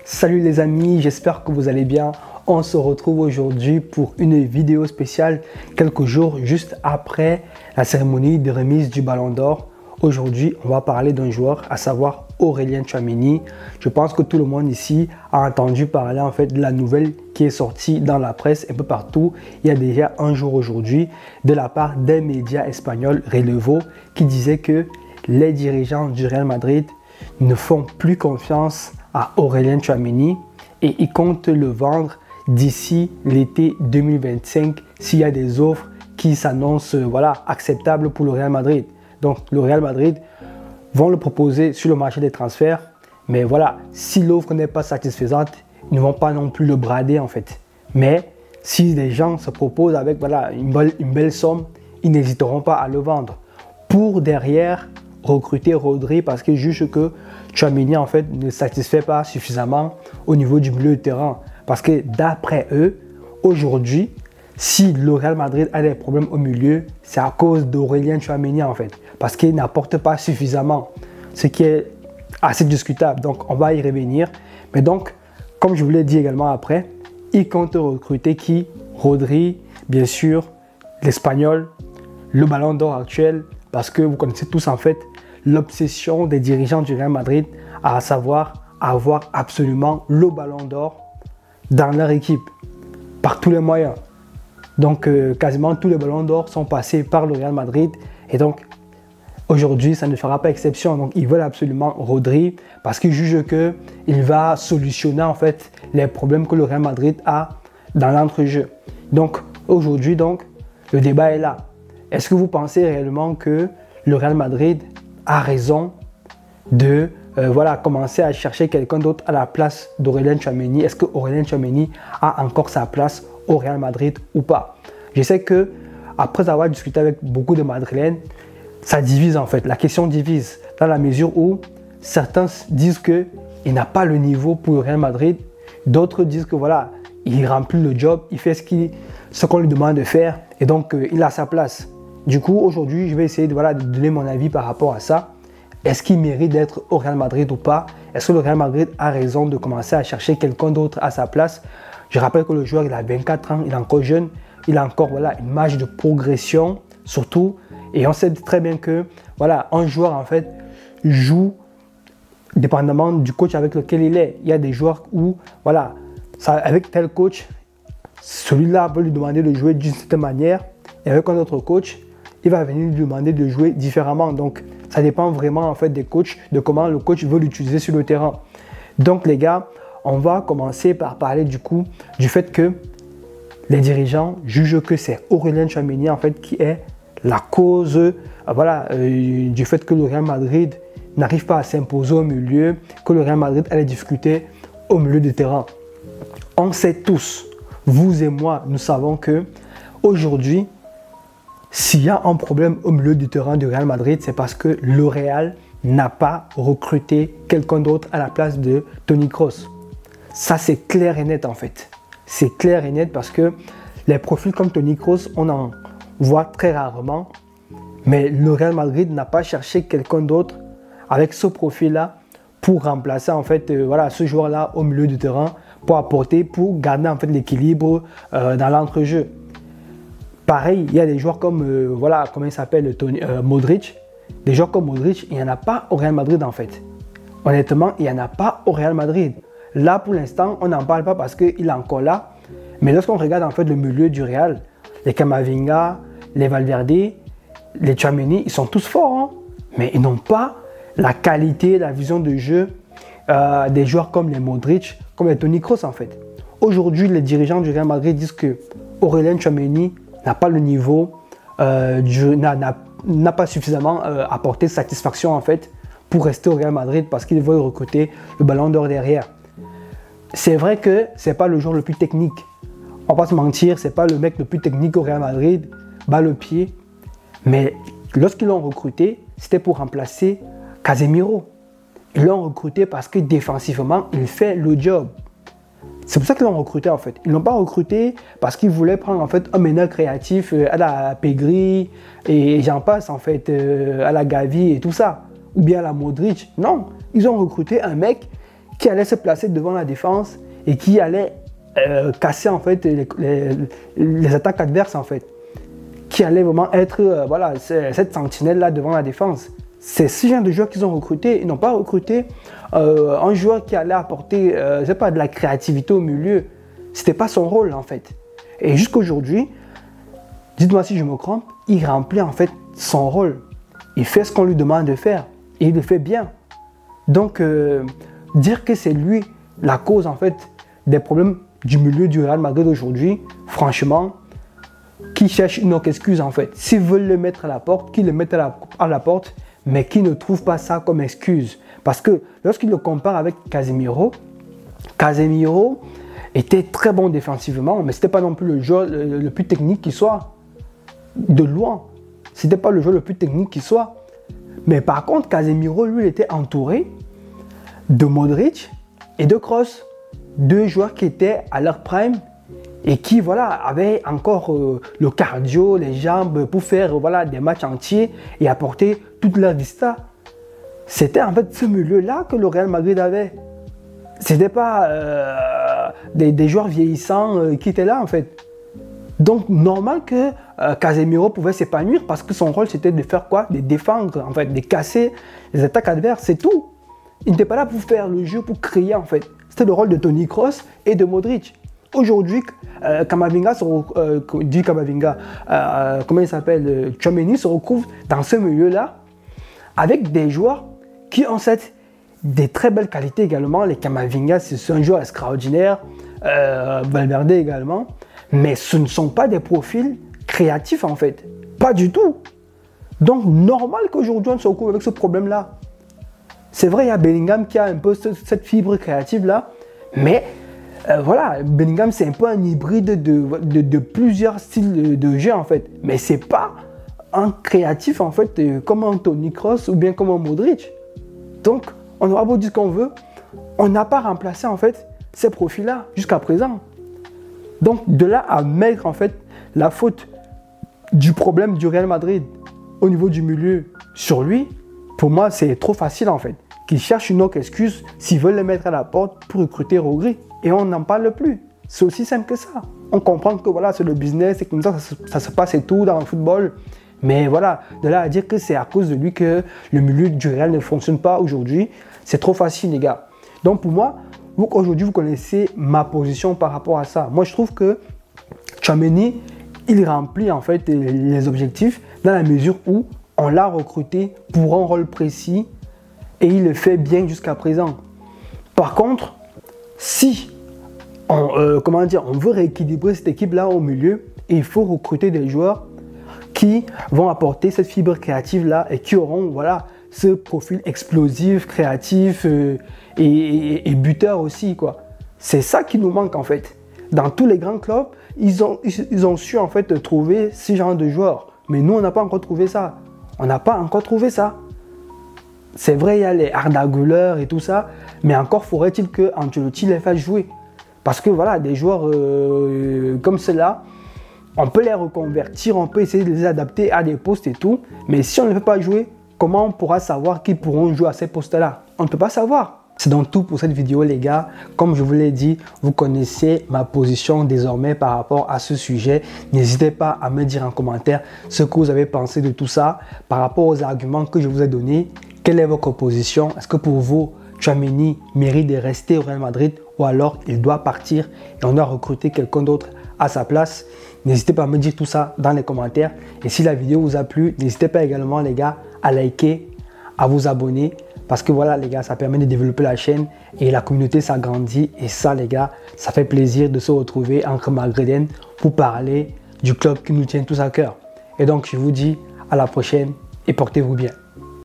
Salut les amis, j'espère que vous allez bien. On se retrouve aujourd'hui pour une vidéo spéciale quelques jours juste après la cérémonie de remise du Ballon d'Or. Aujourd'hui, on va parler d'un joueur, à savoir Aurélien Tchouaméni. Je pense que tout le monde ici a entendu parler en fait de la nouvelle qui est sortie dans la presse un peu partout. Il y a déjà un jour aujourd'hui de la part d'un média espagnol, Relevo, qui disait que les dirigeants du Real Madrid ne font plus confiance à Aurélien Tchouaméni et ils comptent le vendre d'ici l'été 2025 s'il y a des offres qui s'annoncent acceptables pour le Real Madrid. Donc le Real Madrid vont le proposer sur le marché des transferts, mais voilà, si l'offre n'est pas satisfaisante, ils ne vont pas non plus le brader en fait. Mais si des gens se proposent avec une belle somme, ils n'hésiteront pas à le vendre pour derrière recruter Rodri parce qu'ils jugent que Tchouaméni en fait ne satisfait pas suffisamment au niveau du milieu de terrain. Parce que d'après eux, aujourd'hui, si le Real Madrid a des problèmes au milieu, c'est à cause d'Aurélien Tchouaméni en fait. Parce qu'il n'apporte pas suffisamment, ce qui est assez discutable. Donc on va y revenir. Mais donc, comme je vous l'ai dit également après, ils comptent recruter qui? Rodri, bien sûr, l'Espagnol, le Ballon d'Or actuel. Parce que vous connaissez tous en fait l'obsession des dirigeants du Real Madrid à savoir avoir absolument le Ballon d'Or dans leur équipe par tous les moyens. Donc quasiment tous les Ballons d'Or sont passés par le Real Madrid et donc aujourd'hui ça ne fera pas exception. Donc ils veulent absolument Rodri parce qu'ils jugent qu'il va solutionner en fait les problèmes que le Real Madrid a dans l'entrejeu. Donc aujourd'hui le débat est là. Est-ce que vous pensez réellement que le Real Madrid a raison de commencer à chercher quelqu'un d'autre à la place d'Aurélien Tchouaméni? Est-ce que Aurélien Tchouaméni a encore sa place au Real Madrid ou pas? Je sais que après avoir discuté avec beaucoup de Madrilènes, ça divise en fait. La question divise dans la mesure où certains disent qu'il n'a pas le niveau pour le Real Madrid. D'autres disent que il remplit le job, il fait ce qu'on lui demande de faire et donc il a sa place. Du coup, aujourd'hui, je vais essayer de donner mon avis par rapport à ça. Est-ce qu'il mérite d'être au Real Madrid ou pas? Est-ce que le Real Madrid a raison de commencer à chercher quelqu'un d'autre à sa place? Je rappelle que le joueur, il a 24 ans, il est encore jeune, il a encore une marge de progression, surtout. Et on sait très bien que un joueur, en fait, joue dépendamment du coach avec lequel il est. Il y a des joueurs où, avec tel coach, celui-là va lui demander de jouer d'une certaine manière. Et avec un autre coach, il va venir lui demander de jouer différemment. Donc, ça dépend vraiment en fait des coachs, de comment le coach veut l'utiliser sur le terrain. Donc, les gars, on va commencer par parler du fait que les dirigeants jugent que c'est Aurélien Tchouaméni en fait qui est la cause du fait que le Real Madrid n'arrive pas à s'imposer au milieu, que le Real Madrid a des difficultés au milieu du terrain. On sait tous, vous et moi, nous savons que aujourd'hui, s'il y a un problème au milieu du terrain du Real Madrid, c'est parce que le Real n'a pas recruté quelqu'un d'autre à la place de Toni Kroos. Ça, c'est clair et net en fait. C'est clair et net parce que les profils comme Toni Kroos, on en voit très rarement. Mais le Real Madrid n'a pas cherché quelqu'un d'autre avec ce profil-là pour remplacer en fait ce joueur-là au milieu du terrain pour garder en fait l'équilibre dans l'entrejeu. Pareil, il y a des joueurs comme, comment il s'appelle, Modric. Des joueurs comme Modric, il n'y en a pas au Real Madrid en fait. Honnêtement, il n'y en a pas au Real Madrid. Là, pour l'instant, on n'en parle pas parce qu'il est encore là. Mais lorsqu'on regarde en fait le milieu du Real, les Camavinga, les Valverde, les Tchouaméni, ils sont tous forts. Hein, mais ils n'ont pas la qualité, la vision de jeu des joueurs comme les Modric, comme les Toni Kroos en fait. Aujourd'hui, les dirigeants du Real Madrid disent que Aurélien Tchouaméni n'a pas le niveau, n'a pas suffisamment apporté satisfaction en fait pour rester au Real Madrid parce qu'il veut recruter le Ballon d'Or derrière. C'est vrai que c'est pas le joueur le plus technique. On va pas se mentir, c'est pas le mec le plus technique au Real Madrid, bas le pied. Mais lorsqu'ils l'ont recruté, c'était pour remplacer Casemiro. Ils l'ont recruté parce que défensivement, il fait le job. C'est pour ça qu'ils l'ont recruté en fait. Ils ne l'ont pas recruté parce qu'ils voulaient prendre en fait un meneur créatif à la Pedri et j'en passe en fait, à la Gavi et tout ça. Ou bien à la Modric. Non, ils ont recruté un mec qui allait se placer devant la défense et qui allait casser en fait les attaques adverses en fait, qui allait vraiment être voilà, cette sentinelle là devant la défense. C'est ce genre de joueurs qu'ils ont recruté. Ils n'ont pas recruté un joueur qui allait apporter c'est pas de la créativité au milieu. C'était pas son rôle en fait. Et jusqu'à aujourd'hui, dites-moi si je me trompe, il remplit en fait son rôle. Il fait ce qu'on lui demande de faire et il le fait bien. Donc dire que c'est lui la cause en fait des problèmes du milieu du Real Madrid aujourd'hui, franchement, qui cherche une autre excuse en fait. S'ils veulent le mettre à la porte, qu'ils le mettent à la porte, mais qui ne trouvent pas ça comme excuse. Parce que lorsqu'il le compare avec Casemiro, Casemiro était très bon défensivement, mais ce n'était pas non plus le joueur le plus technique qui soit. De loin. Ce n'était pas le joueur le plus technique qui soit. Mais par contre, Casemiro, lui, il était entouré de Modric et de Kroos. Deux joueurs qui étaient à leur prime et qui voilà, avaient encore le cardio, les jambes pour faire voilà, des matchs entiers et apporter toute leur vista. C'était en fait ce milieu-là que le Real Madrid avait. Ce n'était pas des joueurs vieillissants qui étaient là en fait. Donc normal que Casemiro pouvait s'épanouir parce que son rôle c'était de faire quoi? De défendre en fait, de casser les attaques adverses, c'est tout. Il n'était pas là pour faire le jeu, pour créer en fait. C'était le rôle de Toni Kroos et de Modric. Aujourd'hui, Camavinga, comment il s'appelle, Tchouaméni se retrouve dans ce milieu-là avec des joueurs qui ont des très belles qualités également. Les Camavinga, c'est un joueur extraordinaire, Valverde également, mais ce ne sont pas des profils créatifs en fait, pas du tout. Donc normal qu'aujourd'hui on se retrouve avec ce problème-là. C'est vrai, il y a Bellingham qui a un peu cette fibre créative-là, mais voilà, Bellingham c'est un peu un hybride de plusieurs styles de jeu en fait, mais c'est pas un créatif en fait comme un Toni Kroos ou bien comme un Modric. Donc on aura beau dire ce qu'on veut, on n'a pas remplacé en fait ces profils-là jusqu'à présent. Donc de là à mettre en fait la faute du problème du Real Madrid au niveau du milieu sur lui, pour moi c'est trop facile en fait. Qu'ils cherchent une autre excuse s'ils veulent le mettre à la porte pour recruter Rodri. Et on n'en parle plus. C'est aussi simple que ça. On comprend que voilà, c'est le business, c'est comme ça se passe et tout dans le football. Mais voilà, de là à dire que c'est à cause de lui que le milieu du Real ne fonctionne pas aujourd'hui, c'est trop facile les gars. Donc pour moi, aujourd'hui vous connaissez ma position par rapport à ça. Moi je trouve que Tchouaméni, il remplit en fait les objectifs dans la mesure où on l'a recruté pour un rôle précis et il le fait bien jusqu'à présent. Par contre, si on veut rééquilibrer cette équipe-là au milieu, il faut recruter des joueurs qui vont apporter cette fibre créative-là et qui auront voilà, ce profil explosif, créatif et buteur aussi, quoi. C'est ça qui nous manque en fait. Dans tous les grands clubs, ils ont su en fait trouver ce genre de joueurs. Mais nous, on n'a pas encore trouvé ça. On n'a pas encore trouvé ça. C'est vrai, il y a les Arda Güler et tout ça, mais encore faudrait-il que Ancelotti les fasse jouer. Parce que voilà, des joueurs comme ceux-là, on peut les reconvertir, on peut essayer de les adapter à des postes et tout, mais si on ne les fait pas jouer, comment on pourra savoir qu'ils pourront jouer à ces postes-là? On ne peut pas savoir. C'est donc tout pour cette vidéo les gars. Comme je vous l'ai dit, vous connaissez ma position désormais par rapport à ce sujet. N'hésitez pas à me dire en commentaire ce que vous avez pensé de tout ça par rapport aux arguments que je vous ai donnés. Quelle est votre position? Est-ce que pour vous, Tchouaméni mérite de rester au Real Madrid ou alors il doit partir et on doit recruter quelqu'un d'autre à sa place? N'hésitez pas à me dire tout ça dans les commentaires. Et si la vidéo vous a plu, n'hésitez pas également les gars à liker, à vous abonner. Parce que voilà les gars, ça permet de développer la chaîne et la communauté s'agrandit. Et ça les gars, ça fait plaisir de se retrouver entre Madridiennes pour parler du club qui nous tient tous à cœur. Et donc je vous dis à la prochaine et portez-vous bien.